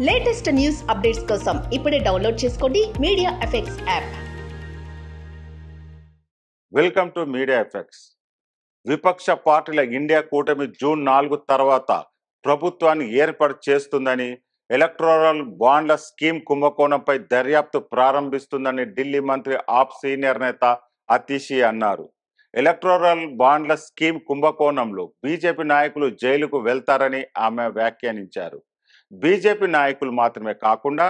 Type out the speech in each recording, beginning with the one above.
Latest news updates కోసం ఇప్పుడే download చేసుకోండి media effects app. Welcome to media effects. విపక్ష పార్టీల ఇండియా కూటమి జూన్ 4 తర్వాత ప్రభుత్వాన్ని ఏర్పాటు చేస్తుందని, ఎలక్టోరల్ బాండ్ల స్కీమ్ కుంభకోణంపై దర్యాప్తు ప్రారంభిస్తుందని ఢిల్లీ మంత్రి ఆప్ సీనియర్ నేత అతిషి అన్నారు. ఎలక్టోరల్ బాండ్ల స్కీమ్ కుంభకోణంలో బీజేపీ నాయకులు జైలుకు వెళ్తారని ఆమె వ్యాఖ్యానించారు. బీజేపీ నాయకులు మాత్రమే కాకుండా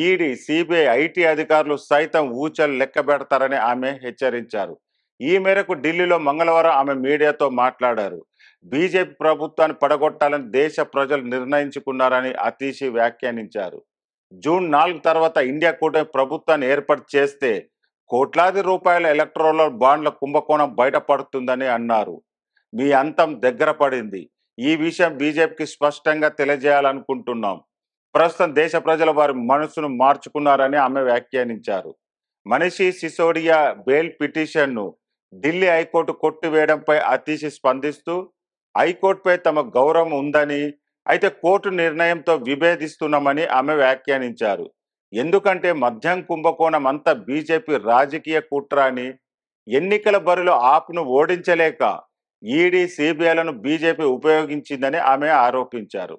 ఈడీ, సిబిఐ, ఐటీ అధికారులు సైతం ఊచలు లెక్క పెడతారని ఆమె హెచ్చరించారు. ఈ మేరకు ఢిల్లీలో మంగళవారం ఆమె మీడియాతో మాట్లాడారు. బీజేపీ ప్రభుత్వాన్ని పడగొట్టాలని దేశ ప్రజలు నిర్ణయించుకున్నారని అతీషి వ్యాఖ్యానించారు. జూన్ 4 తర్వాత ఇండియా కూటమి ప్రభుత్వాన్ని ఏర్పాటు చేస్తే కోట్లాది రూపాయల ఎలక్టోరల్ బాండ్ల కుంభకోణం బయటపడుతుందని అన్నారు. మీ అంతం దగ్గర పడింది. ఈ విషయం బీజేపీకి స్పష్టంగా తెలియజేయాలనుకుంటున్నాం. ప్రస్తుతం దేశ ప్రజల వారి మనసును మార్చుకున్నారని ఆమె వ్యాఖ్యానించారు. మనీష్ సిసోడియా బెయిల్ పిటిషన్ను ఢిల్లీ హైకోర్టు కొట్టివేయడంపై అతీషి స్పందిస్తూ, హైకోర్టుపై తమ గౌరవం ఉందని, అయితే కోర్టు నిర్ణయంతో విభేదిస్తున్నామని ఆమె వ్యాఖ్యానించారు. ఎందుకంటే మద్యం కుంభకోణం అంతా బీజేపీ రాజకీయ కుట్ర అని, ఎన్నికల బరిలో ఆప్ను ఓడించలేక ఈడీ, సిబిఐలను బీజేపీ ఉపయోగించిందని ఆమె ఆరోపించారు.